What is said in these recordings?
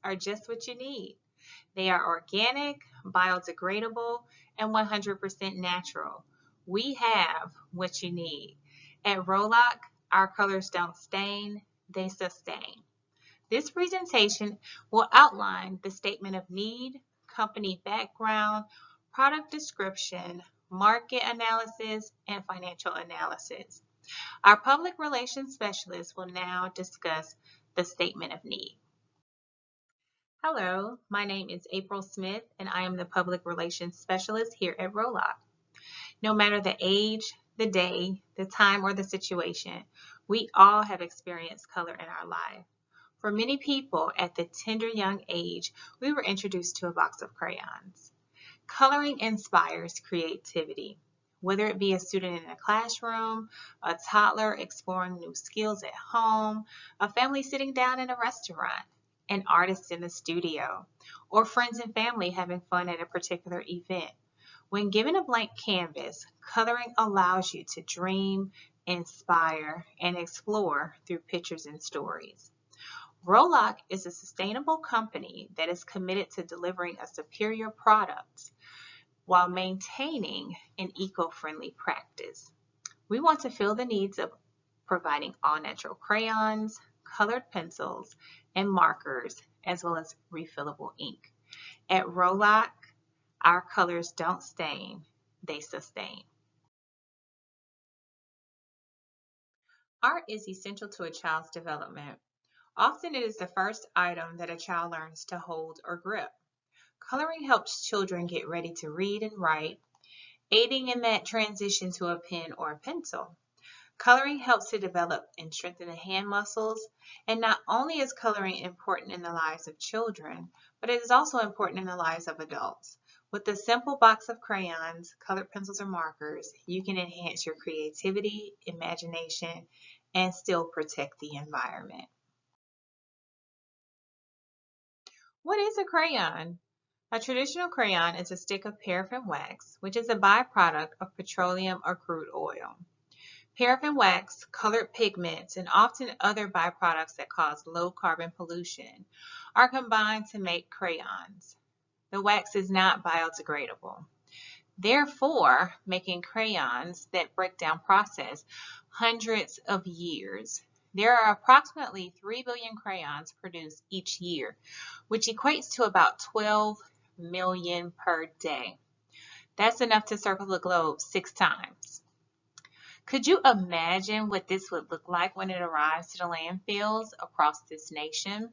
are just what you need. They are organic, biodegradable, and 100% natural. We have what you need. At Roloc, our colors don't stain, they sustain. This presentation will outline the statement of need, company background, product description, market analysis, and financial analysis. Our public relations specialist will now discuss the statement of need. Hello, my name is April Smith, and I am the public relations specialist here at Roloc. No matter the age, the day, the time, or the situation, we all have experienced color in our life. For many people at the tender young age, we were introduced to a box of crayons. Coloring inspires creativity. Whether it be a student in a classroom, a toddler exploring new skills at home, a family sitting down in a restaurant, an artist in the studio, or friends and family having fun at a particular event. When given a blank canvas, coloring allows you to dream, inspire, and explore through pictures and stories. Roloc is a sustainable company that is committed to delivering a superior product while maintaining an eco-friendly practice. We want to fill the needs of providing all-natural crayons, colored pencils, and markers, as well as refillable ink. At Roloc, our colors don't stain, they sustain. Art is essential to a child's development. Often it is the first item that a child learns to hold or grip. Coloring helps children get ready to read and write, aiding in that transition to a pen or a pencil. Coloring helps to develop and strengthen the hand muscles, and not only is coloring important in the lives of children, but it is also important in the lives of adults. With a simple box of crayons, colored pencils, or markers, you can enhance your creativity, imagination, and still protect the environment. What is a crayon? A traditional crayon is a stick of paraffin wax, which is a byproduct of petroleum or crude oil. Paraffin wax, colored pigments, and often other byproducts that cause low carbon pollution are combined to make crayons. The wax is not biodegradable, therefore making crayons that break down process hundreds of years. There are approximately 3 billion crayons produced each year, which equates to about 12 million per day. That's enough to circle the globe 6 times. Could you imagine what this would look like when it arrives to the landfills across this nation?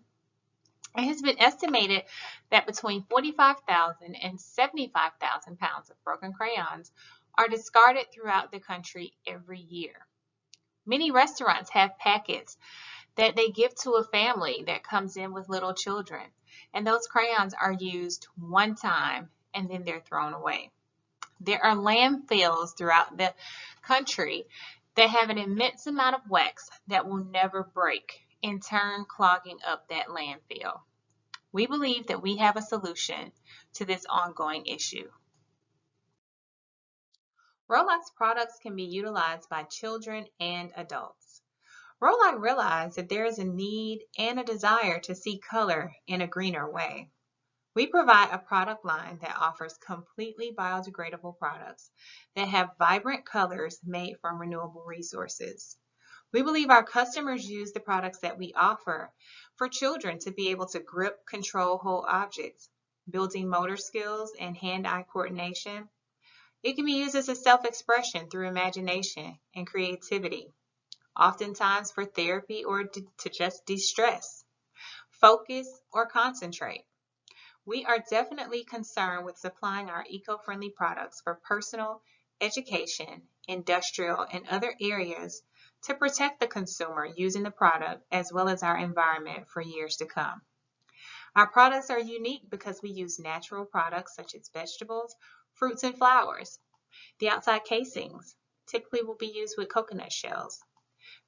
It has been estimated that between 45,000 and 75,000 pounds of broken crayons are discarded throughout the country every year. Many restaurants have packets that they give to a family that comes in with little children, and those crayons are used one time and then they're thrown away. There are landfills throughout the country that have an immense amount of wax that will never break, in turn clogging up that landfill. We believe that we have a solution to this ongoing issue. Roloc's products can be utilized by children and adults. Roloc realized that there is a need and a desire to see color in a greener way. We provide a product line that offers completely biodegradable products that have vibrant colors made from renewable resources. We believe our customers use the products that we offer for children to be able to grip, control, hold objects, building motor skills and hand-eye coordination. It can be used as a self-expression through imagination and creativity, oftentimes for therapy or to just de-stress, focus, or concentrate. We are definitely concerned with supplying our eco-friendly products for personal, education, industrial, and other areas to protect the consumer using the product as well as our environment for years to come. Our products are unique because we use natural products such as vegetables, fruits, and flowers. The outside casings typically will be used with coconut shells.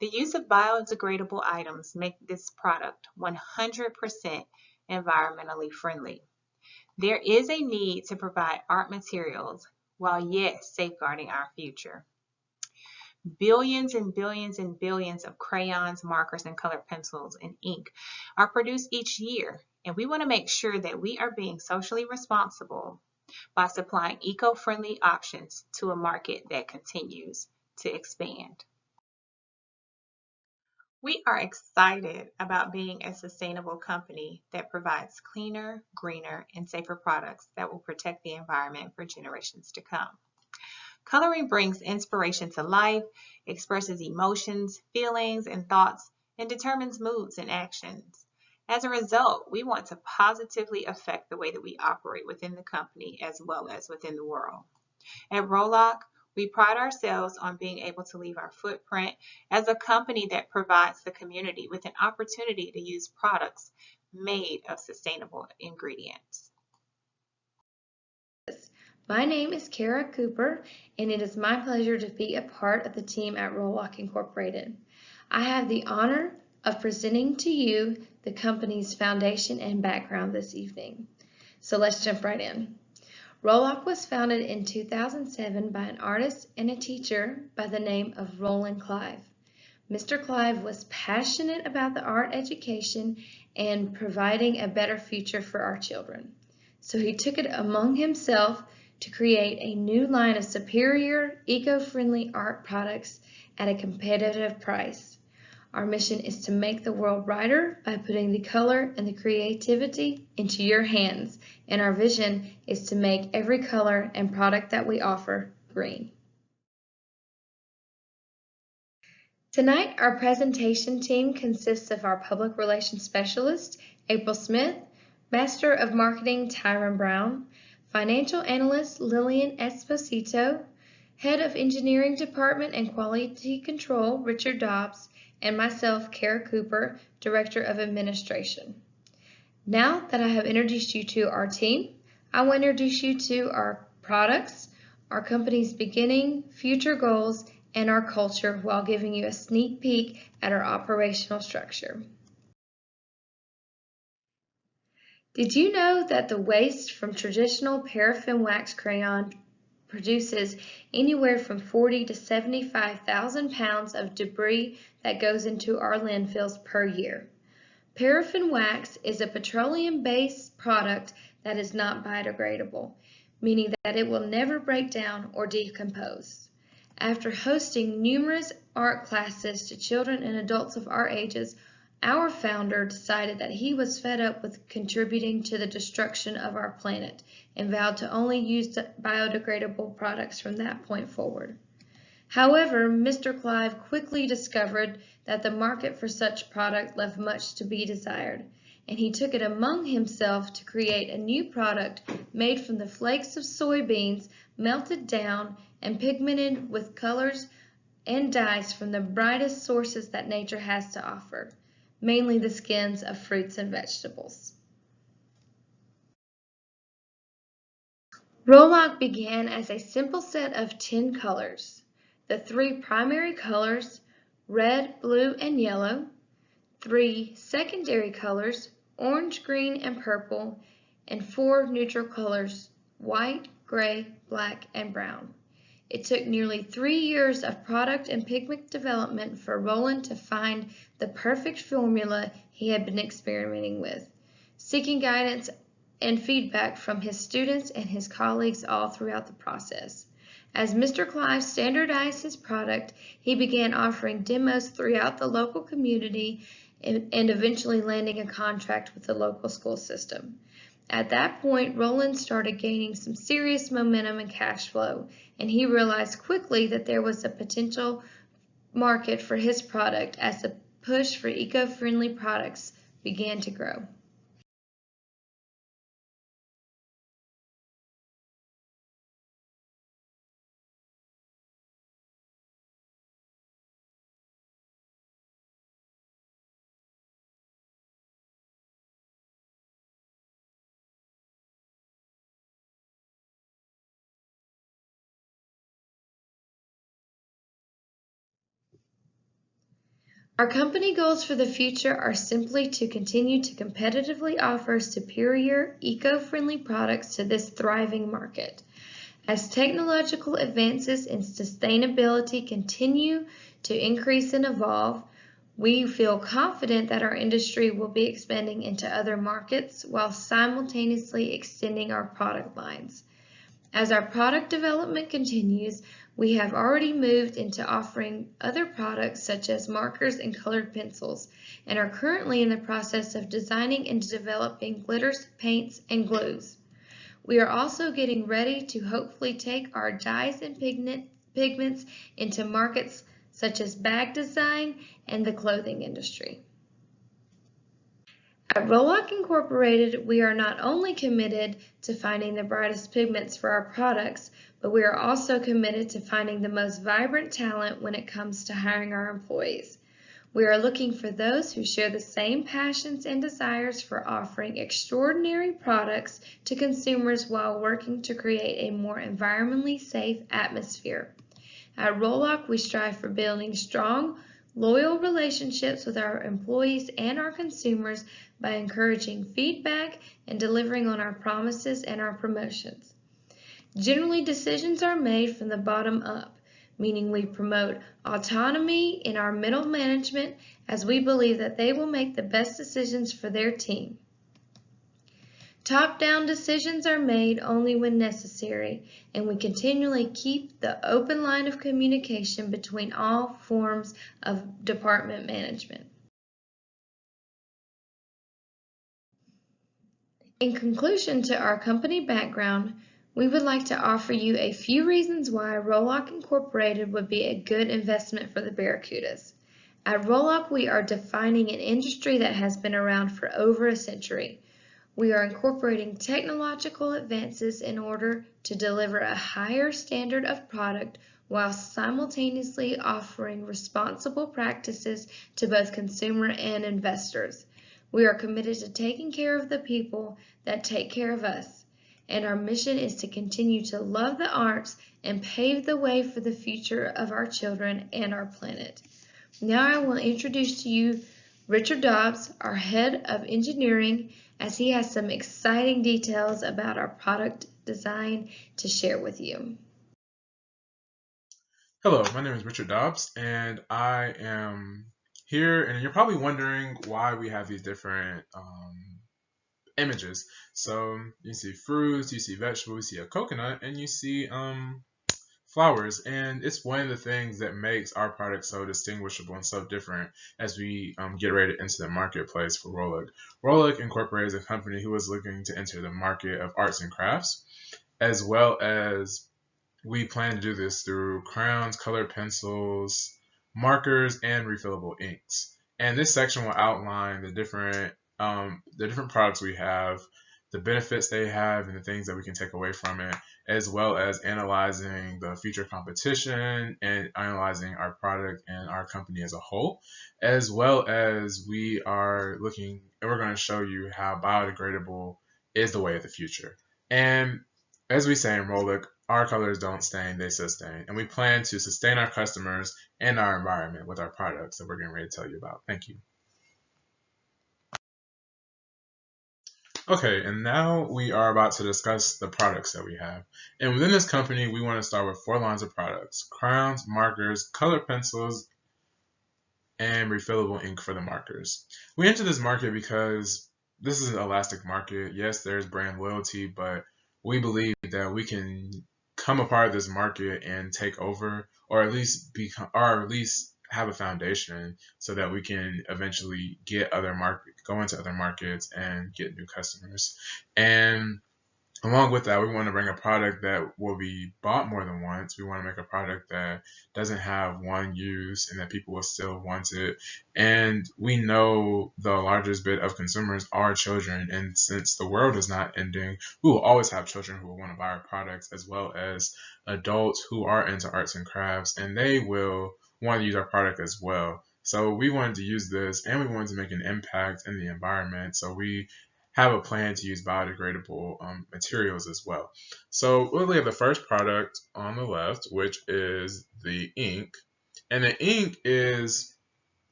The use of biodegradable items make this product 100% environmentally friendly. There is a need to provide art materials while yet safeguarding our future. Billions and billions and billions of crayons, markers, and colored pencils and ink are produced each year, and we want to make sure that we are being socially responsible by supplying eco-friendly options to a market that continues to expand. We are excited about being a sustainable company that provides cleaner, greener, and safer products that will protect the environment for generations to come. Coloring brings inspiration to life, expresses emotions, feelings, and thoughts, and determines moods and actions. As a result, we want to positively affect the way that we operate within the company as well as within the world. At Roloc, we pride ourselves on being able to leave our footprint as a company that provides the community with an opportunity to use products made of sustainable ingredients. My name is Kara Cooper, and it is my pleasure to be a part of the team at Roloc Incorporated. I have the honor of presenting to you the company's foundation and background this evening. So let's jump right in. Roloc was founded in 2007 by an artist and a teacher by the name of Roland Clive. Mr. Clive was passionate about the art education and providing a better future for our children. So he took it among himself to create a new line of superior, eco-friendly art products at a competitive price. Our mission is to make the world brighter by putting the color and the creativity into your hands, and our vision is to make every color and product that we offer green. Tonight, our presentation team consists of our Public Relations Specialist, April Smith, Master of Marketing, Tyron Brown, Financial Analyst, Lillian Esposito, Head of Engineering Department and Quality Control, Richard Dobbs, and myself, Kara Cooper, Director of Administration. Now that I have introduced you to our team, I will introduce you to our products, our company's beginning, future goals, and our culture while giving you a sneak peek at our operational structure. Did you know that the waste from traditional paraffin wax crayon produces anywhere from 40 to 75,000 pounds of debris that goes into our landfills per year? Paraffin wax is a petroleum-based product that is not biodegradable, meaning that it will never break down or decompose. After hosting numerous art classes to children and adults of our ages, our founder decided that he was fed up with contributing to the destruction of our planet and vowed to only use biodegradable products from that point forward. However, Mr. Clive quickly discovered that the market for such product left much to be desired, and he took it among himself to create a new product made from the flakes of soybeans melted down and pigmented with colors and dyes from the brightest sources that nature has to offer, mainly the skins of fruits and vegetables. Roloc began as a simple set of 10 colors. The 3 primary colors, red, blue, and yellow, 3 secondary colors, orange, green, and purple, and 4 neutral colors, white, gray, black, and brown. It took nearly 3 years of product and pigment development for Roland to find the perfect formula he had been experimenting with, seeking guidance and feedback from his students and his colleagues all throughout the process. As Mr. Clive standardized his product, he began offering demos throughout the local community and eventually landing a contract with the local school system. At that point, Roland started gaining some serious momentum and cash flow, and he realized quickly that there was a potential market for his product as the push for eco-friendly products began to grow. Our company goals for the future are simply to continue to competitively offer superior, eco-friendly products to this thriving market. As technological advances in sustainability continue to increase and evolve, We feel confident that our industry will be expanding into other markets while simultaneously extending our product lines. As our product development continues, we have already moved into offering other products such as markers and colored pencils, and are currently in the process of designing and developing glitters, paints, and glues. We are also getting ready to hopefully take our dyes and pigments into markets such as bag design and the clothing industry. At Roloc Incorporated, we are not only committed to finding the brightest pigments for our products, but we are also committed to finding the most vibrant talent when it comes to hiring our employees. We are looking for those who share the same passions and desires for offering extraordinary products to consumers while working to create a more environmentally safe atmosphere. At Roloc, we strive for building strong, loyal relationships with our employees and our consumers by encouraging feedback and delivering on our promises and our promotions. Generally, decisions are made from the bottom up, meaning we promote autonomy in our middle management as we believe that they will make the best decisions for their team. Top-down decisions are made only when necessary, and we continually keep the open line of communication between all forms of department management. In conclusion to our company background, we would like to offer you a few reasons why Roloc Incorporated would be a good investment for the Barracudas. At Roloc, we are defining an industry that has been around for over a century. We are incorporating technological advances in order to deliver a higher standard of product while simultaneously offering responsible practices to both consumer and investors. We are committed to taking care of the people that take care of us, and our mission is to continue to love the arts and pave the way for the future of our children and our planet. Now I will introduce to you Richard Dobbs, our head of engineering, as he has some exciting details about our product design to share with you. Hello, my name is Richard Dobbs, and I am here, and you're probably wondering why we have these different images. So you see fruits, you see vegetables, you see a coconut, and you see flowers, and it's one of the things that makes our product so distinguishable and so different as we get ready to enter the marketplace for Roloc. Roloc Incorporated is a company who is looking to enter the market of arts and crafts, as well as we plan to do this through crayons, colored pencils, markers, and refillable inks. And this section will outline the different products we have, the benefits they have, and the things that we can take away from it, as well as analyzing the future competition and analyzing our product and our company as a whole, as well as we are looking, and we're going to show you how biodegradable is the way of the future. And as we say in Roloc, our colors don't stain, they sustain. And we plan to sustain our customers and our environment with our products that we're getting ready to tell you about. Thank you. Okay, and now we are about to discuss the products that we have. And within this company, we want to start with 4 lines of products: crayons, markers, colored pencils, and refillable ink for the markers. We entered this market because this is an elastic market. Yes, there's brand loyalty, but we believe that we can come a part of this market and take over, or at least have a foundation so that we can eventually go into other markets and get new customers. And along with that, we want to bring a product that will be bought more than once. We want to make a product that doesn't have one use and that people will still want it. And we know the largest bit of consumers are children. And since the world is not ending, we will always have children who will want to buy our products, as well as adults who are into arts and crafts, and they will want to use our product as well. So we wanted to use this, and we wanted to make an impact in the environment. So we have a plan to use biodegradable materials as well. So we have the first product on the left, which is the ink. And the ink is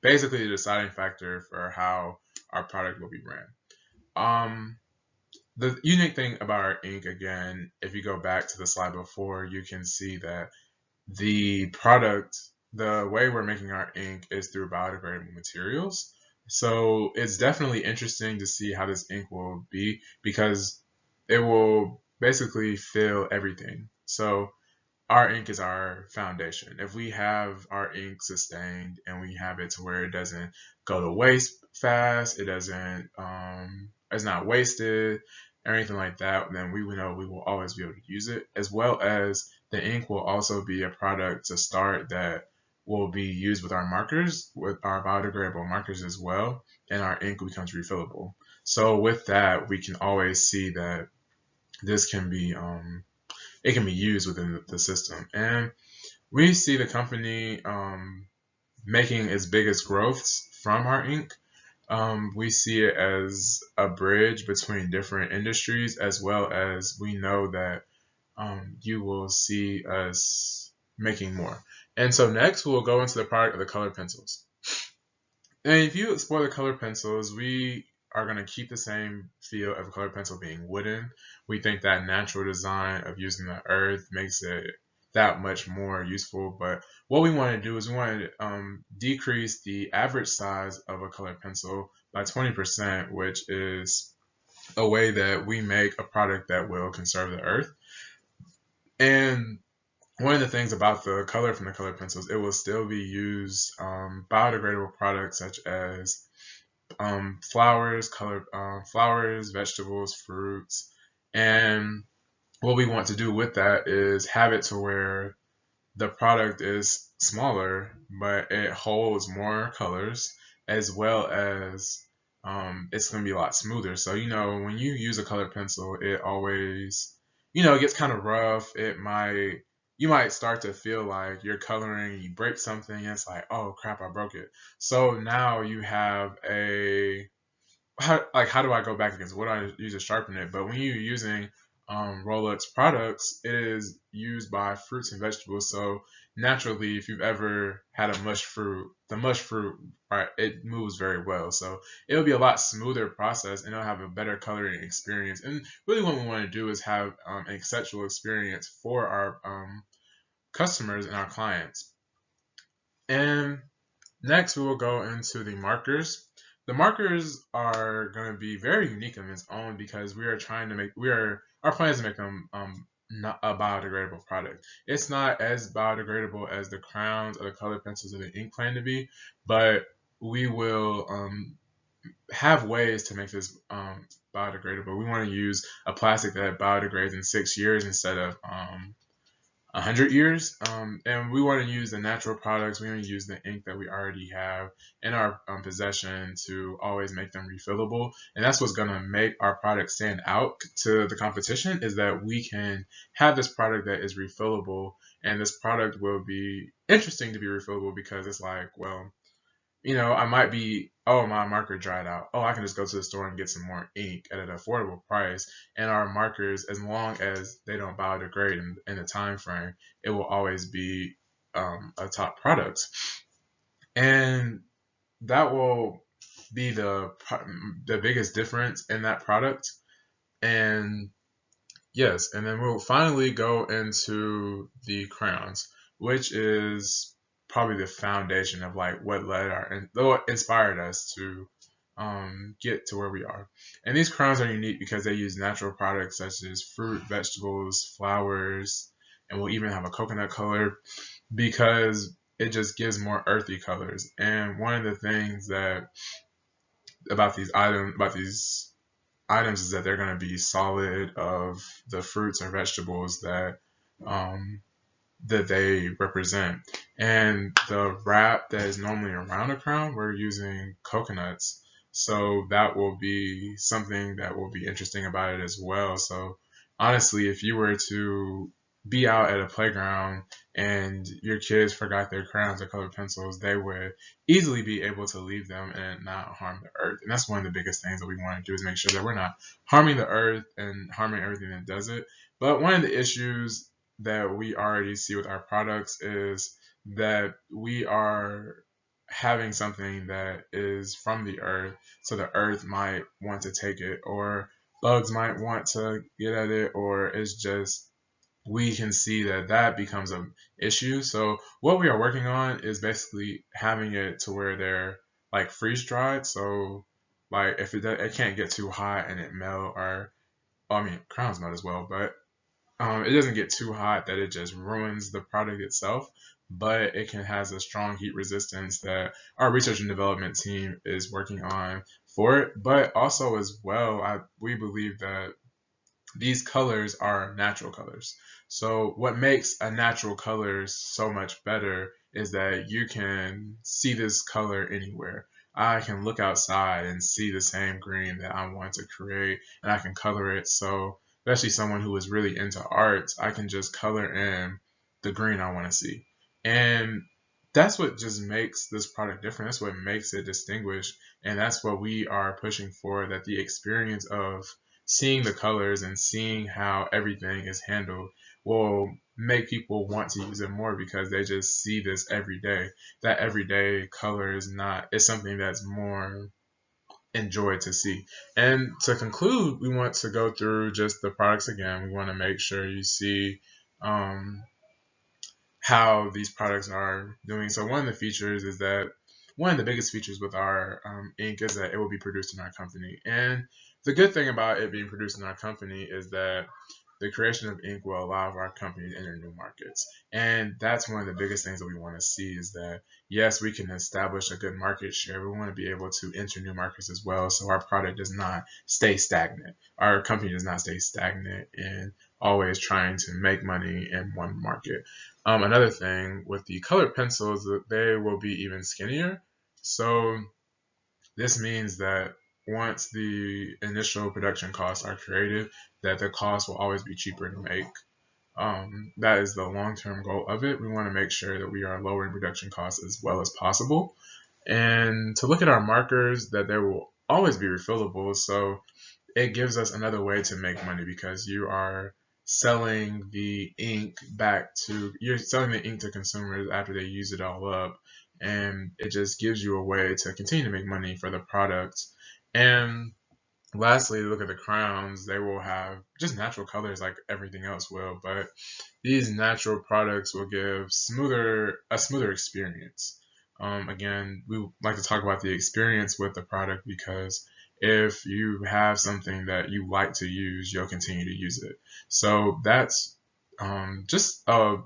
basically the deciding factor for how our product will be ran. The unique thing about our ink, again, if you go back to the slide before, you can see that the product the way we're making our ink is through biodegradable materials. So it's definitely interesting to see how this ink will be, because it will basically fill everything. So our ink is our foundation. If we have our ink sustained and we have it to where it doesn't go to waste fast, it doesn't, it's not wasted or anything like that, then we know we will always be able to use it. As well as the ink will also be a product to start that will be used with our markers, with our biodegradable markers as well, and our ink becomes refillable. So with that, we can always see that this can be it can be used within the system. And we see the company making its biggest growths from our ink. We see it as a bridge between different industries, as well as we know that you will see us making more. And so next we'll go into the product of the colored pencils. And if you explore the colored pencils, we are going to keep the same feel of a colored pencil being wooden. We think that natural design of using the earth makes it that much more useful. But what we want to do is we want to decrease the average size of a colored pencil by 20%, which is a way that we make a product that will conserve the earth. And one of the things about the color from the colored pencils, it will still be used biodegradable products such as flowers, colored flowers, vegetables, fruits. And what we want to do with that is have it to where the product is smaller, but it holds more colors, as well as it's going to be a lot smoother. So, when you use a colored pencil, it always, it gets kind of rough. You might start to feel like you're coloring, you break something, and it's like, oh crap, I broke it. So now you have how do I go back against what do I use to sharpen it? But when you're using Roloc's products, it is used by fruits and vegetables. So naturally, if you've ever had a mush fruit, the mush fruit, right, it moves very well. So it'll be a lot smoother process, and it'll have a better coloring experience. And really, what we want to do is have an exceptional experience for our customers and our clients. And next, we will go into the markers. The markers are going to be very unique in its own, because we are trying to make our plan is to make them not a biodegradable product. It's not as biodegradable as the crowns or the colored pencils or the ink plan to be, but we will have ways to make this biodegradable. We want to use a plastic that biodegrades in 6 years instead of 100 years. And we want to use the natural products. We want to use the ink that we already have in our possession to always make them refillable. And that's what's going to make our product stand out to the competition, is that we can have this product that is refillable. And this product will be interesting to be refillable, because it's like, well, I might be, oh, my marker dried out. Oh, I can just go to the store and get some more ink at an affordable price. And our markers, as long as they don't biodegrade in the time frame, it will always be a top product. And that will be the biggest difference in that product. And yes, and then we'll finally go into the crowns, which is probably the foundation of like what inspired us to get to where we are. And these crowns are unique because they use natural products such as fruit, vegetables, flowers, and we'll even have a coconut color, because it just gives more earthy colors. And one of the things that about these items is that they're going to be solid of the fruits or vegetables that they represent. And the wrap that is normally around a crown, we're using coconuts. So that will be something that will be interesting about it as well. So honestly, if you were to be out at a playground and your kids forgot their crayons or colored pencils, they would easily be able to leave them and not harm the earth. And that's one of the biggest things that we want to do, is make sure that we're not harming the earth and harming everything that does it. But one of the issues that we already see with our products is that we are having something that is from the earth, so the earth might want to take it, or bugs might want to get at it, or it's just we can see that that becomes an issue. So what we are working on is basically having it to where they're like freeze dried. So like if it can't get too hot and it melt, or I mean crowns melt as well, but it doesn't get too hot that it just ruins the product itself, but it can has a strong heat resistance that our research and development team is working on for it. But also as well, we believe that these colors are natural colors. So what makes a natural color so much better is that you can see this color anywhere. I can look outside and see the same green that I want to create, and I can color it. So especially someone who is really into art, I can just color in the green I want to see. And that's what just makes this product different. That's what makes it distinguished. And that's what we are pushing for, that the experience of seeing the colors and seeing how everything is handled will make people want to use it more, because they just see this every day. That everyday color is something that's more enjoyed to see. And to conclude, we want to go through just the products again. We want to make sure you see um, how these products are doing. So one of the features is that one of the biggest features with our ink is that it will be produced in our company. And the good thing about it being produced in our company is that the creation of ink will allow our company to enter new markets. And that's one of the biggest things that we want to see, is that yes, we can establish a good market share. We want to be able to enter new markets as well, so our product does not stay stagnant. Our company does not stay stagnant and always trying to make money in one market. Another thing with the colored pencils, they will be even skinnier. So this means that once the initial production costs are created, that the cost will always be cheaper to make. That is the long-term goal of it. We want to make sure that we are lowering production costs as well as possible. And to look at our markers, that they will always be refillable. So it gives us another way to make money, because you're selling the ink to consumers after they use it all up, and it just gives you a way to continue to make money for the product. And lastly, look at the crowns. They will have just natural colors like everything else will, but these natural products will give a smoother experience. Again, we like to talk about the experience with the product, because if you have something that you like to use, you'll continue to use it. So that's just a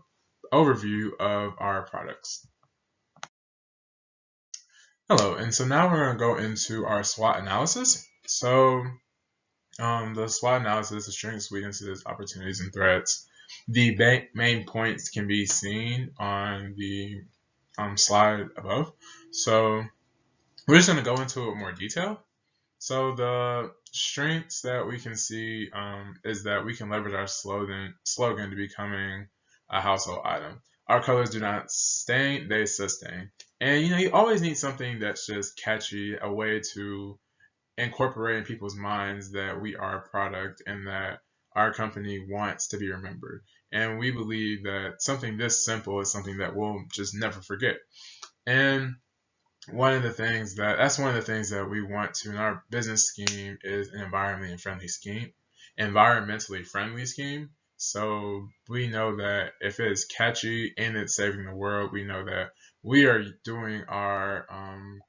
overview of our products. Hello, and so now we're going to go into our SWOT analysis. So the SWOT analysis, the strengths, weaknesses, opportunities, and threats. The main points can be seen on the slide above. So we're just going to go into it more detail. So the strengths that we can see is that we can leverage our slogan to becoming a household item. Our colors do not stain, they sustain. And you always need something that's just catchy, a way to incorporate in people's minds that we are a product and that our company wants to be remembered. And we believe that something this simple is something that we'll just never forget. And that's one of the things that we want to in our business scheme is an environmentally friendly scheme. So we know that if it is catchy and it's saving the world, we know that we are doing our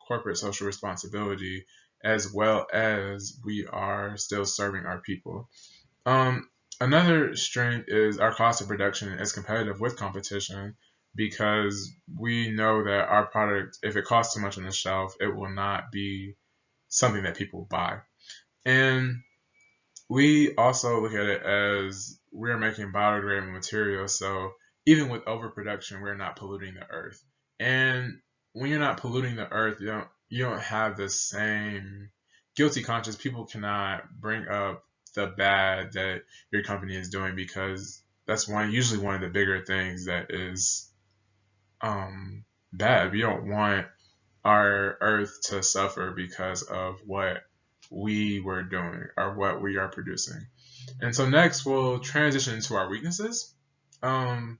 corporate social responsibility, as well as we are still serving our people. Another strength is our cost of production is competitive with competition, because we know that our product, if it costs too much on the shelf, it will not be something that people buy. And we also look at it as we're making biodegradable material, so even with overproduction, we're not polluting the earth. And when you're not polluting the earth, you don't have the same guilty conscience. People cannot bring up the bad that your company is doing, because that's usually one of the bigger things that is bad. We don't want our earth to suffer because of what we were doing or what we are producing. And so next we'll transition into our weaknesses. Um,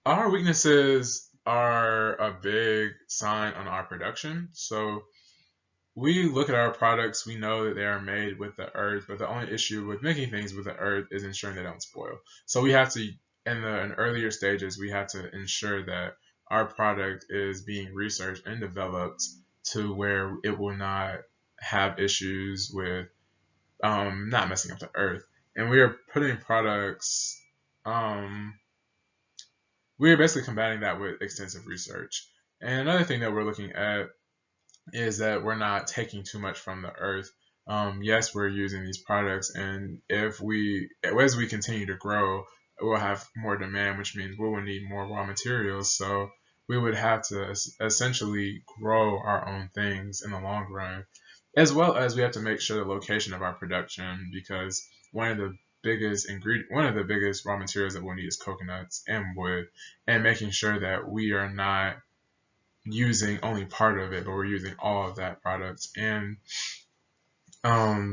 our weaknesses are a big sign on our production. So we look at our products, we know that they are made with the earth, but the only issue with making things with the earth is ensuring they don't spoil. So we have to, in earlier stages, we have to ensure that our product is being researched and developed to where it will not have issues with not messing up the earth. And we are putting products, we are basically combating that with extensive research. And another thing that we're looking at is that we're not taking too much from the earth. Yes, we're using these products, and as we continue to grow, we'll have more demand, which means we will need more raw materials. So we would have to essentially grow our own things in the long run, as well as we have to make sure the location of our production, because one of the biggest raw materials that we'll need is coconuts and wood, and making sure that we are not using only part of it, but we're using all of that product. And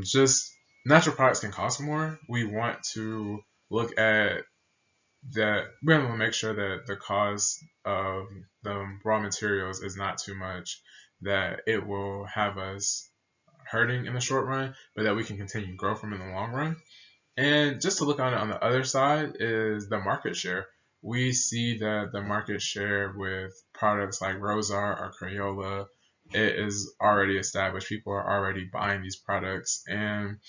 just natural products can cost more. We want to look at that. We want to make sure that the cost of the raw materials is not too much that it will have us hurting in the short run, but that we can continue to grow from in the long run. And just to look on it on the other side is the market share. We see that the market share with products like Rosar or Crayola, it is already established. People are already buying these products. And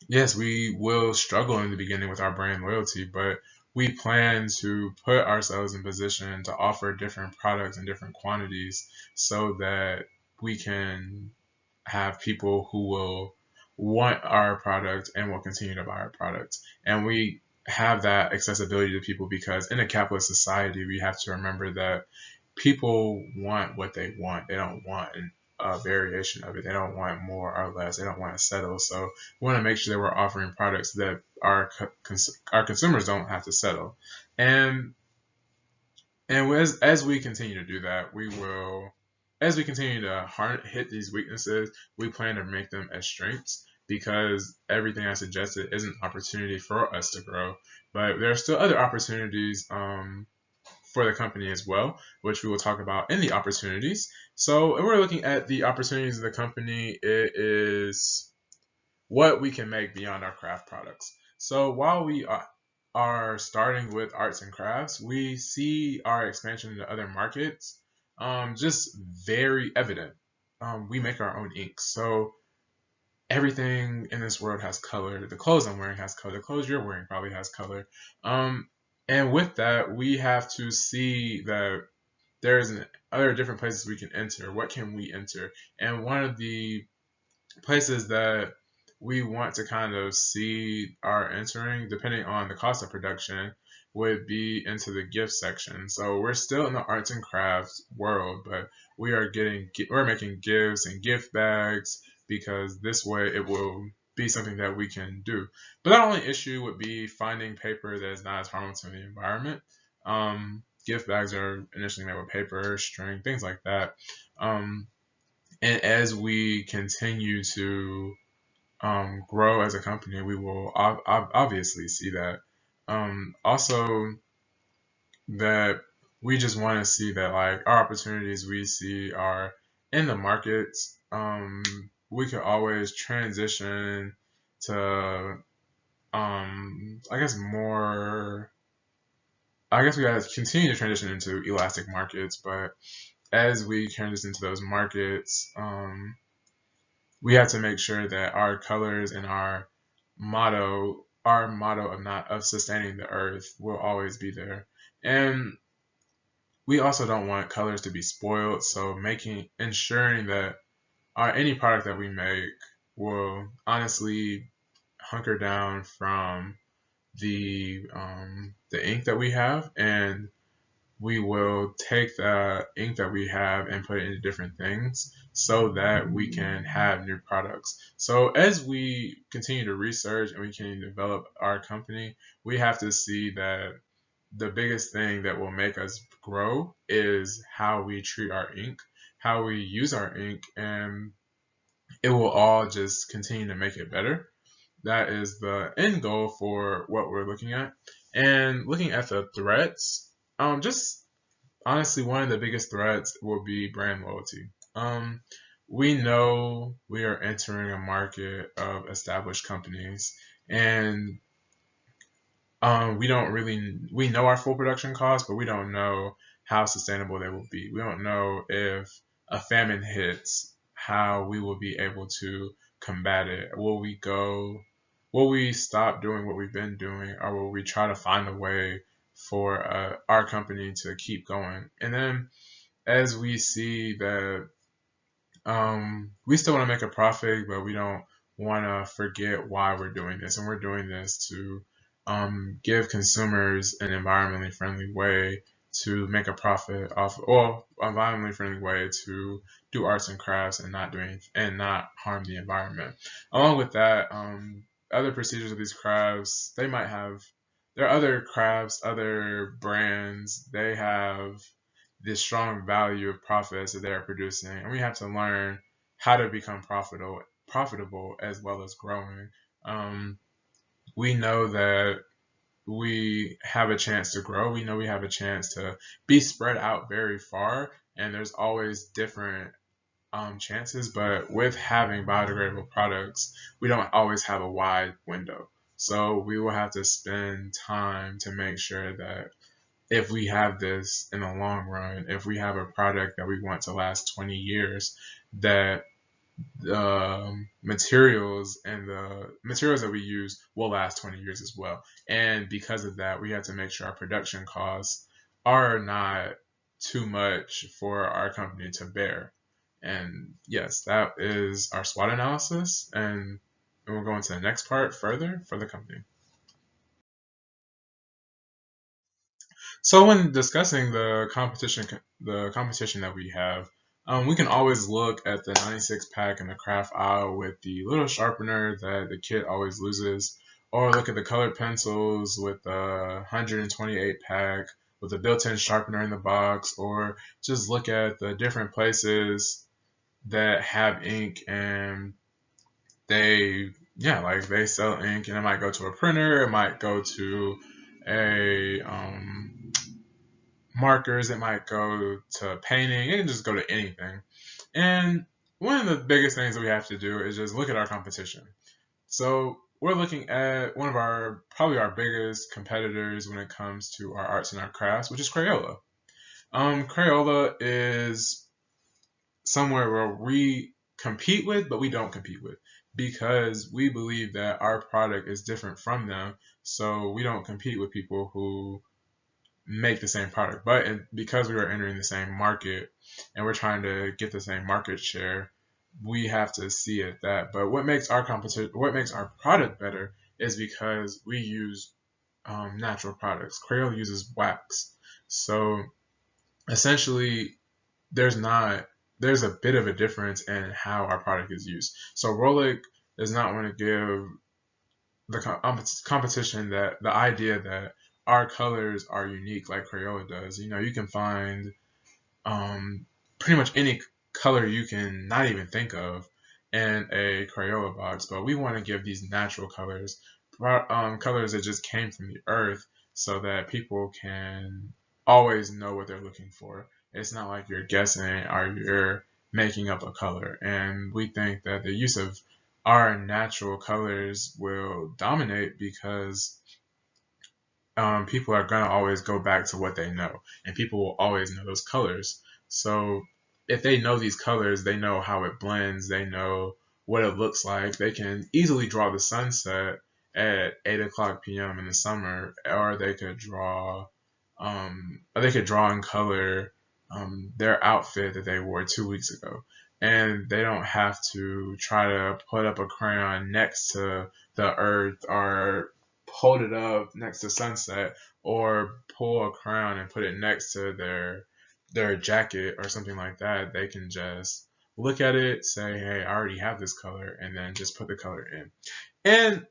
yes, we will struggle in the beginning with our brand loyalty, but we plan to put ourselves in position to offer different products in different quantities so that we can have people who will want our product and will continue to buy our product. And we have that accessibility to people because in a capitalist society, we have to remember that people want what they want. They don't want a variation of it. They don't want more or less. They don't want to settle. So we want to make sure that we're offering products that our consumers don't have to settle. And as we continue to do that, as we continue to hit these weaknesses, we plan to make them as strengths because everything I suggested is an opportunity for us to grow. But there are still other opportunities for the company as well, which we will talk about in the opportunities. So if we're looking at the opportunities of the company, it is what we can make beyond our craft products. So while we are starting with arts and crafts, we see our expansion into other markets just very evident. We make our own ink. So everything in this world has color. The clothes I'm wearing has color. The clothes you're wearing probably has color. And with that, we have to see that there's other different places we can enter. What can we enter? And one of the places that we want to kind of see are entering, depending on the cost of production, would be into the gift section. So we're still in the arts and crafts world, but we're making gifts and gift bags because this way it will be something that we can do. But the only issue would be finding paper that is not as harmful to the environment. Gift bags are initially made with paper, string, things like that. And as we continue to grow as a company, we will obviously see that. Also, that we just want to see that like our opportunities we see are in the markets. We could always transition to, I guess we gotta continue to transition into elastic markets, but as we transition into those markets, we have to make sure that our colors and our motto of sustaining the earth will always be there. And we also don't want colors to be spoiled, so ensuring that any product that we make will honestly hunker down from the ink that we have, and we will take the ink that we have and put it into different things so that we can have new products. So as we continue to research and we continue to develop our company, we have to see that the biggest thing that will make us grow is how we treat our ink, how we use our ink, and it will all just continue to make it better. That is the end goal for what we're looking at. And looking at the threats, just honestly, one of the biggest threats will be brand loyalty. we know we are entering a market of established companies, and we know our full production costs, but we don't know how sustainable they will be. We don't know if a famine hits, how we will be able to combat it. Will we stop doing what we've been doing, or will we try to find a way for our company to keep going? And then as we see that we still want to make a profit, but we don't want to forget why we're doing this. And we're doing this to give consumers an environmentally friendly way to make a profit off, or environmentally friendly way to do arts and crafts and not harm the environment. Along with that, other procedures of these crafts, there are other crafts, other brands, they have this strong value of profits that they're producing, and we have to learn how to become profitable as well as growing. We know that we have a chance to grow. We know we have a chance to be spread out very far, and there's always different chances. But with having biodegradable products, we don't always have a wide window. So we will have to spend time to make sure that if we have this in the long run, if we have a product that we want to last 20 years, that the materials that we use will last 20 years as well. And because of that, we have to make sure our production costs are not too much for our company to bear. And yes, that is our SWOT analysis. And we'll go into the next part further for the company. So when discussing the competition that we have, we can always look at the 96 pack in the craft aisle with the little sharpener that the kid always loses, or look at the colored pencils with the 128 pack with a built-in sharpener in the box, or just look at the different places that have ink and they sell ink, and it might go to a printer, it might go to a markers, it might go to painting, it can just go to anything. And one of the biggest things that we have to do is just look at our competition. So we're looking at one of probably our biggest competitors when it comes to our arts and our crafts, which is Crayola. Crayola is somewhere where we compete with, but we don't compete with, because we believe that our product is different from them. So we don't compete with people who make the same product. But because we are entering the same market and we're trying to get the same market share, we have to see it that. But what makes our product better is because we use natural products. Crayola uses wax, so essentially there's a bit of a difference in how our product is used. So Roloc does not want to give the competition that the idea that our colors are unique like Crayola does. You can find pretty much any color you can not even think of in a Crayola box, but we want to give these natural colors, colors that just came from the earth, so that people can always know what they're looking for. It's not like you're guessing or you're making up a color. And we think that the use of our natural colors will dominate because people are going to always go back to what they know, and people will always know those colors. So if they know these colors, they know how it blends, they know what it looks like. They can easily draw the sunset at 8 o'clock p.m. in the summer, or they could draw in color their outfit that they wore 2 weeks ago. And they don't have to try to put up a crayon next to the earth, or hold it up next to sunset, or pull a crayon and put it next to their jacket or something like that. They can just look at it, say, hey, I already have this color, and then just put the color in. And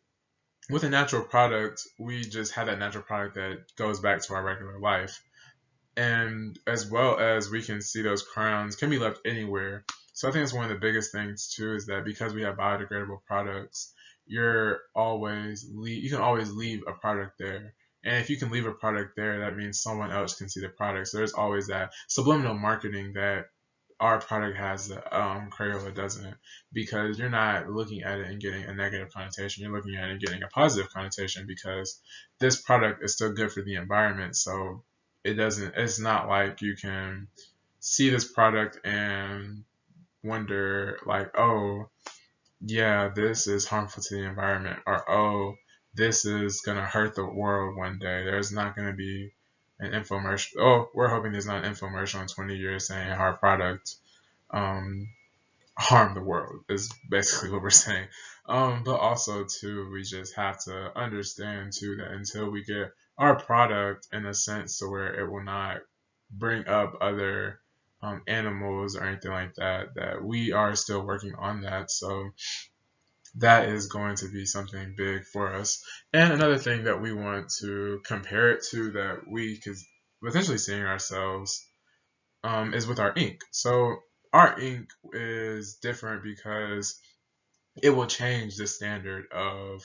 with a natural product, we just have that natural product that goes back to our regular life. And as well as we can see those crayons can be left anywhere. So I think it's one of the biggest things too, is that because we have biodegradable products, you can always leave a product there. And if you can leave a product there, that means someone else can see the product. So there's always that subliminal marketing that our product has the Crayola doesn't, because you're not looking at it and getting a negative connotation. You're looking at it and getting a positive connotation, because this product is still good for the environment. So it's not like you can see this product and wonder like, oh, yeah, this is harmful to the environment, or oh, this is gonna hurt the world one day. There's not gonna be an infomercial. Oh, we're hoping there's not an infomercial in 20 years saying our product um, harm the world, is basically what we're saying. But also too, we just have to understand too that until we get our product in a sense to where it will not bring up other animals or anything like that, that we are still working on that. So that is going to be something big for us. And another thing that we want to compare it to, that we could potentially seeing ourselves, is with our ink. So our ink is different because it will change the standard of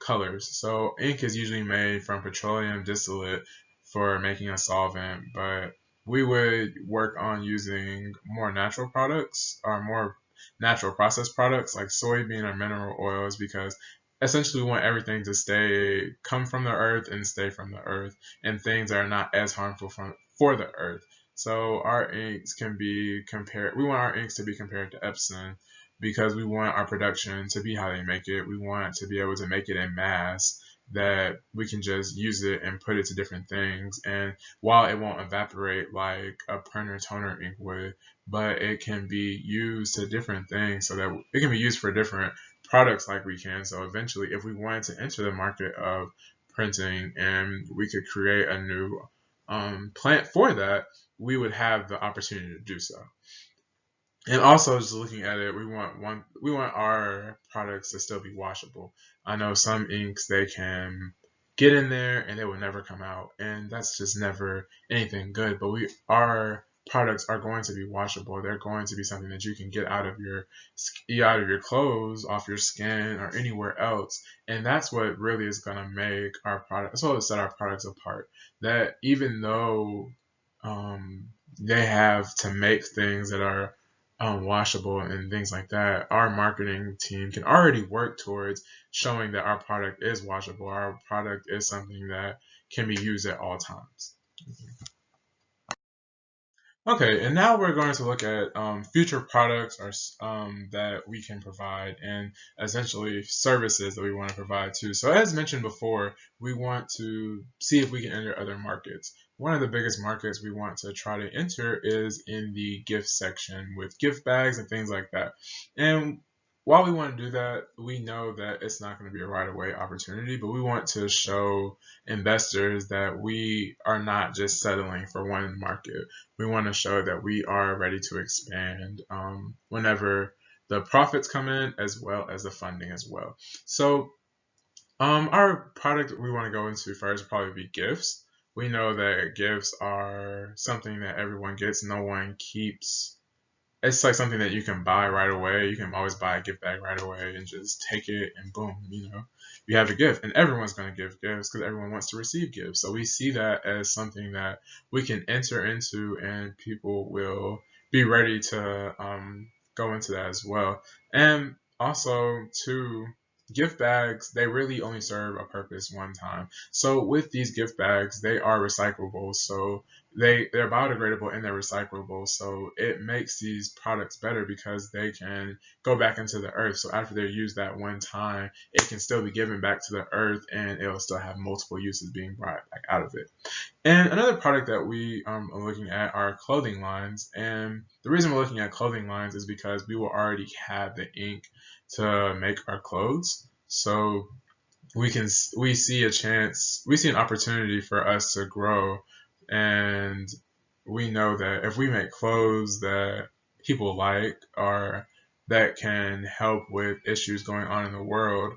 colors. So ink is usually made from petroleum distillate for making a solvent, but we would work on using more natural products, or more natural processed products like soybean or mineral oils, because essentially we want everything to come from the earth and stay from the earth, and things are not as harmful for the earth. So our inks can be compared. We want our inks to be compared to Epsom, because we want our production to be how they make it. We want to be able to make it in mass, that we can just use it and put it to different things. And while it won't evaporate like a printer toner ink would, but it can be used to different things, so that it can be used for different products like we can. So eventually, if we wanted to enter the market of printing and we could create a new plant for that, we would have the opportunity to do so. And also, just looking at it, we want our products to still be washable. I know some inks, they can get in there and they will never come out, and that's just never anything good. But our products are going to be washable. They're going to be something that you can get out of your clothes, off your skin, or anywhere else. And that's what really is going to make our product, that's what set our products apart. That even though they have to make things that are washable and things like that, our marketing team can already work towards showing that our product is washable. Our product is something that can be used at all times. Okay, and now we're going to look at future products that we can provide, and essentially services that we want to provide too. So as mentioned before, we want to see if we can enter other markets. One of the biggest markets we want to try to enter is in the gift section, with gift bags and things like that. And while we want to do that, we know that it's not going to be a right away opportunity, but we want to show investors that we are not just settling for one market. We want to show that we are ready to expand whenever the profits come in, as well as the funding as well. So our product we want to go into first would probably be gifts. We know that gifts are something that everyone gets. No one keeps. It's like something that you can buy right away. You can always buy a gift bag right away and just take it, and boom, you have a gift. And everyone's going to give gifts because everyone wants to receive gifts. So we see that as something that we can enter into, and people will be ready to go into that as well. And also, too, gift bags, they really only serve a purpose one time. So with these gift bags, they are recyclable. So they're biodegradable and they're recyclable. So it makes these products better because they can go back into the earth. So after they're used that one time, it can still be given back to the earth, and it'll still have multiple uses being brought back out of it. And another product that we are looking at are clothing lines. And the reason we're looking at clothing lines is because we will already have the ink to make our clothes. So we see an opportunity for us to grow, and we know that if we make clothes that people like, or that can help with issues going on in the world,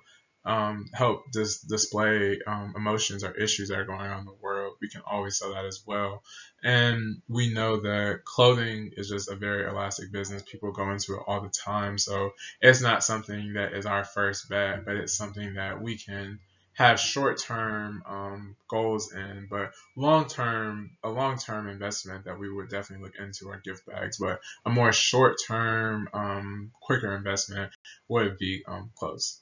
help display emotions or issues that are going on in the world, we can always sell that as well. And we know that clothing is just a very elastic business. People go into it all the time. So it's not something that is our first bet, but it's something that we can have short-term goals in, but a long-term investment that we would definitely look into our gift bags. But a more short-term, quicker investment would be clothes.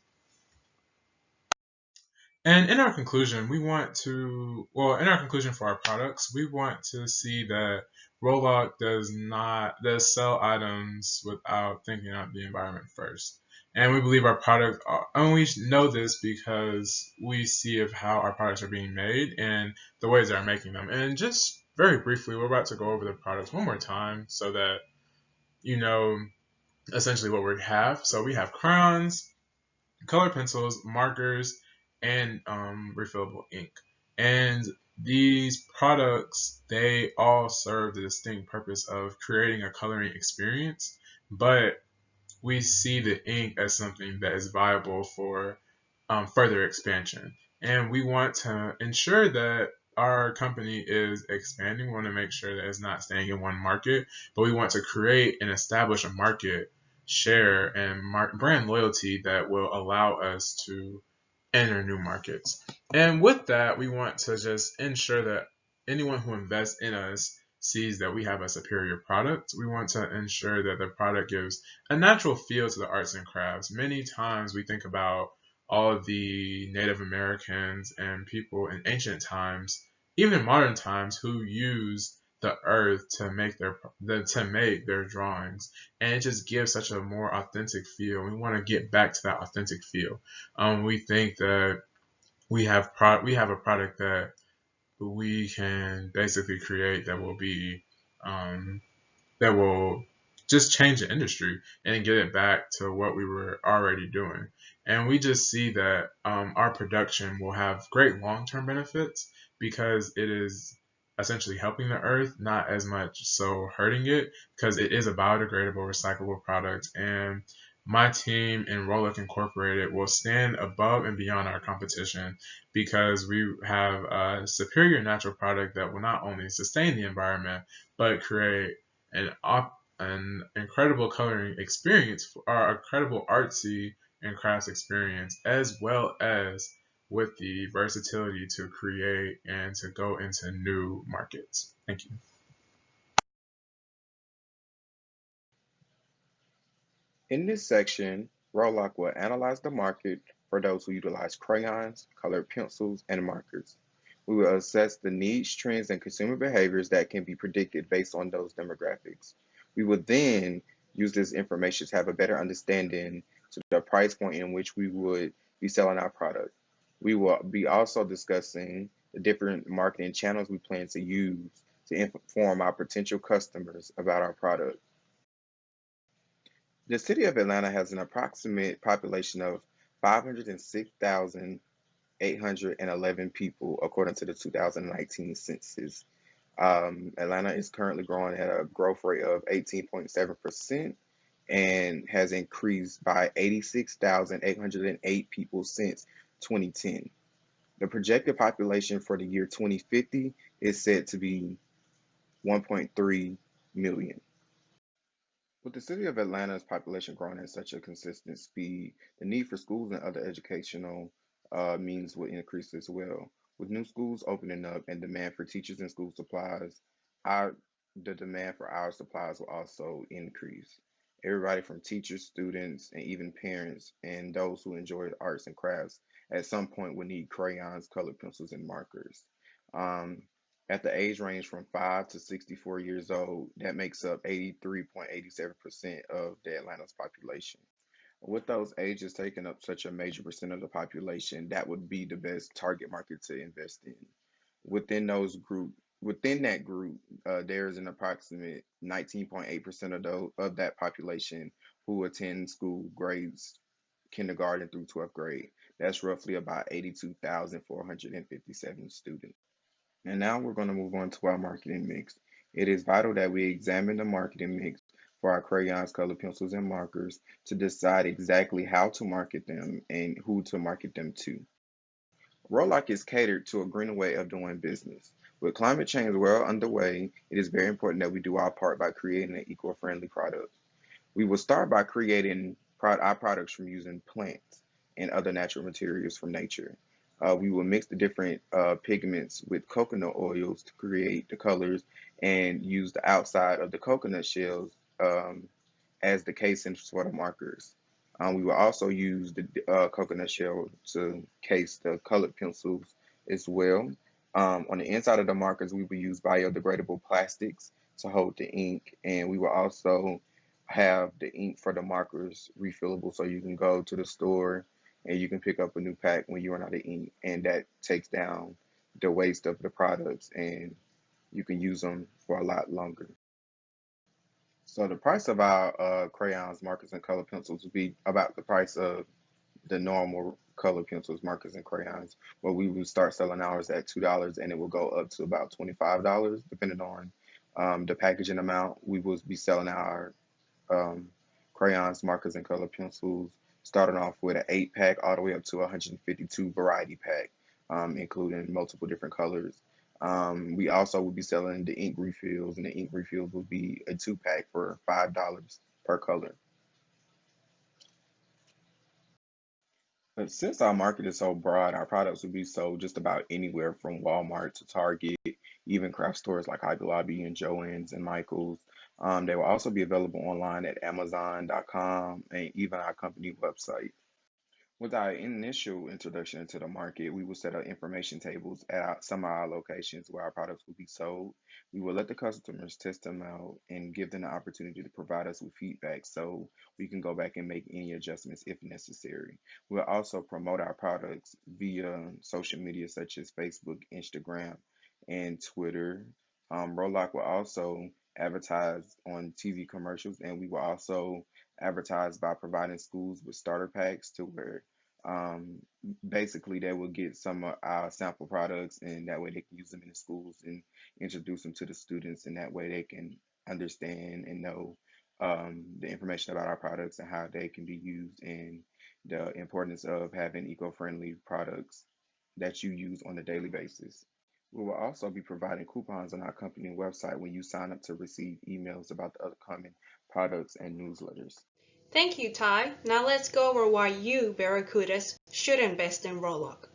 And in our conclusion, in our conclusion for our products, we want to see that Roloc does sell items without thinking out the environment first. And we believe our product, and we know this because we see of how our products are being made and the ways that are making them. And just very briefly, we're about to go over the products one more time so that you know essentially what we have. So we have crayons, color pencils, markers, and refillable ink. And these products, they all serve the distinct purpose of creating a coloring experience, but we see the ink as something that is viable for further expansion. And we want to ensure that our company is expanding. We want to make sure that it's not staying in one market, but we want to create and establish a market share and brand loyalty that will allow us to enter new markets. And with that, we want to just ensure that anyone who invests in us sees that we have a superior product. We want to ensure that the product gives a natural feel to the arts and crafts. Many times we think about all of the Native Americans and people in ancient times, even in modern times, who use the earth to make their drawings, and it just gives such a more authentic feel. We want to get back to that authentic feel. We think that we have a product that we can basically create um, that will just change the industry and get it back to what we were already doing. And we just see that our production will have great long-term benefits because it is essentially helping the earth, not as much so hurting it, because it is a biodegradable, recyclable product. And my team in Roloc Incorporated will stand above and beyond our competition because we have a superior natural product that will not only sustain the environment but create an incredible coloring experience, or incredible artsy and crafts experience, as well as with the versatility to create and to go into new markets. Thank you. In this section, Roloc will analyze the market for those who utilize crayons, colored pencils, and markers. We will assess the needs, trends, and consumer behaviors that can be predicted based on those demographics. We will then use this information to have a better understanding to the price point in which we would be selling our product. We will be also discussing the different marketing channels we plan to use to inform our potential customers about our product. The city of Atlanta has an approximate population of 506,811 people, according to the 2019 census. Atlanta is currently growing at a growth rate of 18.7% and has increased by 86,808 people since 2010. The projected population for the year 2050 is said to be 1.3 million. With the city of Atlanta's population growing at such a consistent speed, the need for schools and other educational means will increase as well. With new schools opening up and demand for teachers and school supplies, the demand for our supplies will also increase. Everybody from teachers, students, and even parents and those who enjoy arts and crafts at some point will need crayons, colored pencils, and markers. Um, at the age range from 5 to 64 years old, that makes up 83.87% of the Atlanta's population. With those ages taking up such a major percent of the population, that would be the best target market to invest in. Within that group, there's an approximate 19.8% of that population who attend school grades kindergarten through 12th grade. That's roughly about 82,457 students. And now we're going to move on to our marketing mix. It is vital that we examine the marketing mix for our crayons, colored pencils, and markers to decide exactly how to market them and who to market them to. Roloc is catered to a greener way of doing business. With climate change well underway, it is very important that we do our part by creating an eco-friendly product. We will start by creating our products from using plants and other natural materials from nature. We will mix the different pigments with coconut oils to create the colors and use the outside of the coconut shells as the casings for the markers. We will also use the coconut shell to case the colored pencils as well. On the inside of the markers, we will use biodegradable plastics to hold the ink, and we will also have the ink for the markers refillable, so you can go to the store and you can pick up a new pack when you run out of ink, and that takes down the waste of the products, and you can use them for a lot longer. So the price of our crayons, markers, and color pencils will be about the price of the normal color pencils, markers, and crayons. Where we will start selling ours at $2, and it will go up to about $25, depending on the packaging amount. We will be selling our um, crayons, markers, and color pencils, starting off with an 8 pack all the way up to 152 variety pack, including multiple different colors. We also will be selling the ink refills, and the ink refills will be a 2 pack for $5 per color. But since our market is so broad, our products will be sold just about anywhere from Walmart to Target, even craft stores like Hobby Lobby and Joann's and Michael's. They will also be available online at Amazon.com and even our company website. With our initial introduction into the market, we will set up information tables at some of our locations where our products will be sold. We will let the customers test them out and give them the opportunity to provide us with feedback so we can go back and make any adjustments if necessary. We'll also promote our products via social media such as Facebook, Instagram, and Twitter. Roloc will also advertise on TV commercials, and we will also advertise by providing schools with starter packs to where um, basically they will get some of our sample products, and that way they can use them in the schools and introduce them to the students, and that way they can understand and know the information about our products and how they can be used, and the importance of having eco-friendly products that you use on a daily basis. We will also be providing coupons on our company website when you sign up to receive emails about the upcoming products and newsletters. Thank you, Ty. Now let's go over why you, Barracudas, should invest in Roloc.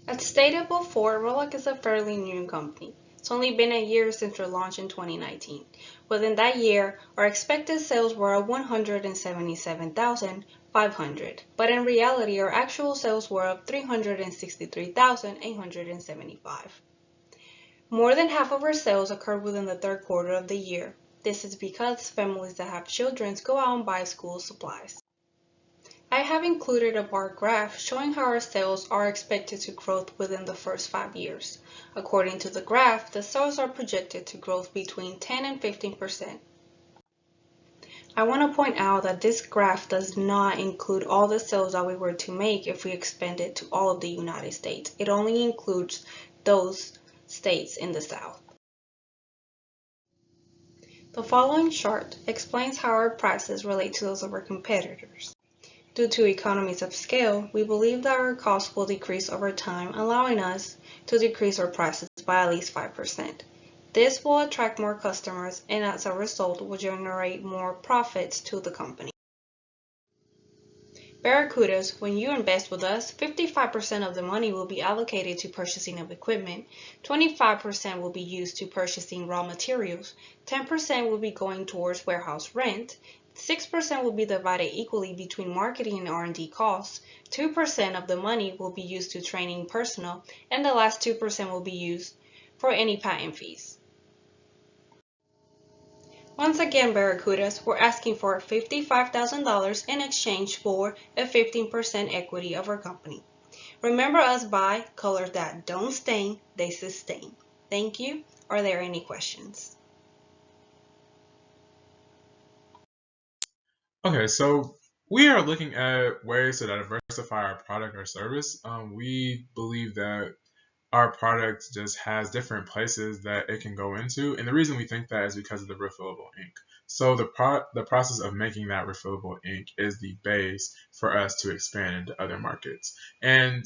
As stated before, Roloc is a fairly new company. It's only been a year since our launch in 2019. Within that year, our expected sales were at 177,500, but in reality, our actual sales were of 363,875. More than half of our sales occurred within the third quarter of the year. This is because families that have children go out and buy school supplies. I have included a bar graph showing how our sales are expected to grow within the first 5 years. According to the graph, the sales are projected to grow between 10 and 15%. I want to point out that this graph does not include all the sales that we were to make if we expanded to all of the United States. It only includes those states in the South. The following chart explains how our prices relate to those of our competitors. Due to economies of scale, we believe that our costs will decrease over time, allowing us to decrease our prices by at least 5%. This will attract more customers and as a result will generate more profits to the company. Barracudas, when you invest with us, 55% of the money will be allocated to purchasing of equipment, 25% will be used to purchasing raw materials, 10% will be going towards warehouse rent, 6% will be divided equally between marketing and R&D costs, 2% of the money will be used to training personnel, and the last 2% will be used for any patent fees. Once again, Barracudas, we're asking for $55,000 in exchange for a 15% equity of our company. Remember us by colors that don't stain, they sustain. Thank you. Are there any questions? Okay, so we are looking at ways to diversify our product or service. We believe that our product just has different places that it can go into, and the reason we think that is because of the refillable ink. So the process of making that refillable ink is the base for us to expand into other markets. And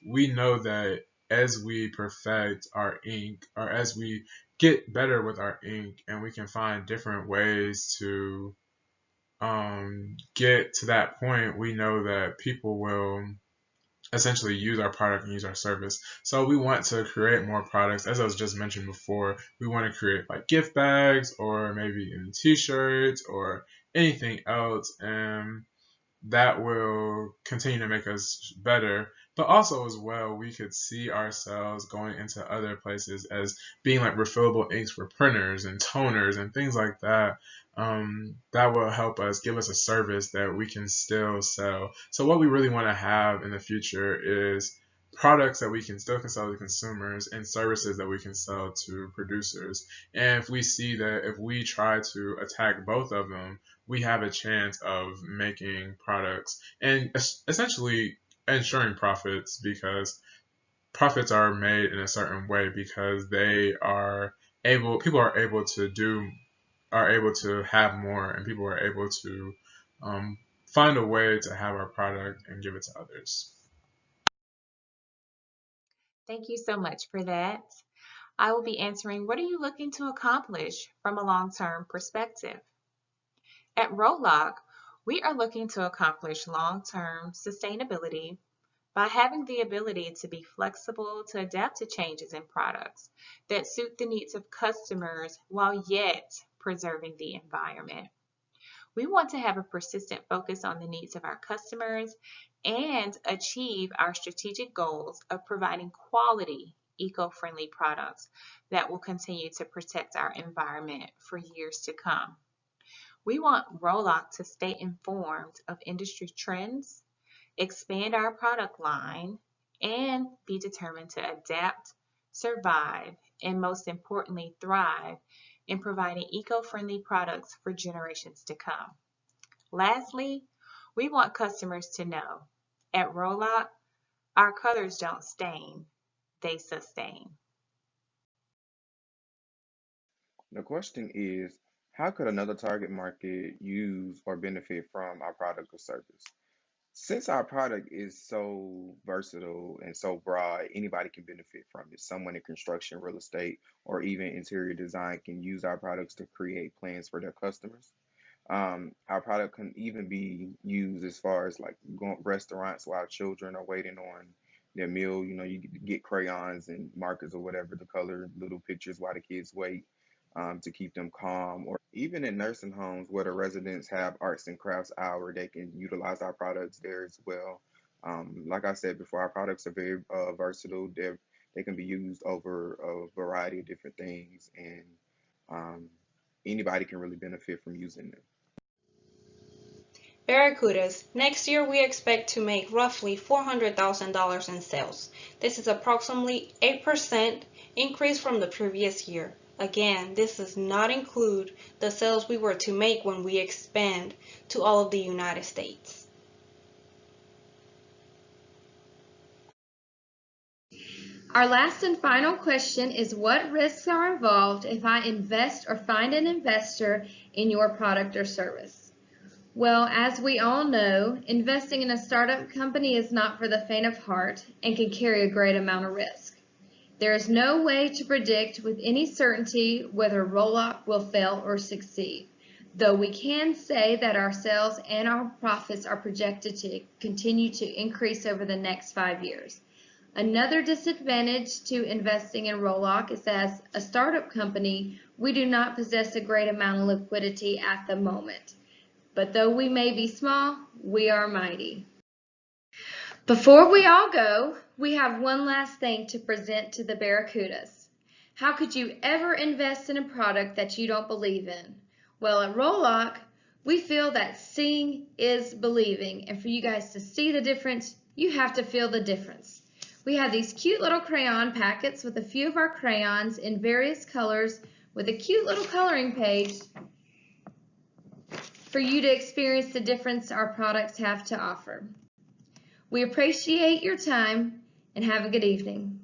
we know that as we perfect our ink, or as we get better with our ink, and we can find different ways to get to that point, we know that people will essentially use our product and use our service. So we want to create more products. As I was just mentioned before, we want to create like gift bags or maybe even t-shirts or anything else, and that will continue to make us better. But also as well, we could see ourselves going into other places as being like refillable inks for printers and toners and things like that. That will help us give us a service that we can still sell. So what we really want to have in the future is products that we can still sell to consumers and services that we can sell to producers. And if we see that if we try to attack both of them, we have a chance of making products and essentially ensuring profits, because profits are made in a certain way because people are able to have more, and people are able to find a way to have our product and give it to others. Thank you so much for that. I will be answering, what are you looking to accomplish from a long-term perspective? At Roloc, we are looking to accomplish long-term sustainability by having the ability to be flexible to adapt to changes in products that suit the needs of customers while yet preserving the environment. We want to have a persistent focus on the needs of our customers and achieve our strategic goals of providing quality, eco-friendly products that will continue to protect our environment for years to come. We want Roloc to stay informed of industry trends, expand our product line, and be determined to adapt, survive, and most importantly, thrive in providing eco-friendly products for generations to come. Lastly, we want customers to know at Roloc, our colors don't stain, they sustain. The question is, how could another target market use or benefit from our product or service? Since our product is so versatile and so broad, anybody can benefit from it. Someone in construction, real estate, or even interior design can use our products to create plans for their customers. Our product can even be used as far as like going restaurants while children are waiting on their meal. You know, you get crayons and markers or whatever to color little pictures while the kids wait, to keep them calm. Or even in nursing homes where the residents have arts and crafts hour, they can utilize our products there as well. Like I said before, our products are very versatile. They can be used over a variety of different things, and um, anybody can really benefit from using them. Barracudas. Next year, we expect to make roughly $400,000 in sales. This is approximately 8% increase from the previous year. Again, this does not include the sales we were to make when we expand to all of the United States. Our last and final question is, what risks are involved if I invest or find an investor in your product or service? Well, as we all know, investing in a startup company is not for the faint of heart and can carry a great amount of risk. There is no way to predict with any certainty whether Roloc will fail or succeed, though we can say that our sales and our profits are projected to continue to increase over the next 5 years. Another disadvantage to investing in Roloc is that as a startup company, we do not possess a great amount of liquidity at the moment. But though we may be small, we are mighty. Before we all go, we have one last thing to present to the Barracudas. How could you ever invest in a product that you don't believe in? Well, at Roloc, we feel that seeing is believing, and for you guys to see the difference, you have to feel the difference. We have these cute little crayon packets with a few of our crayons in various colors with a cute little coloring page for you to experience the difference our products have to offer. We appreciate your time and have a good evening.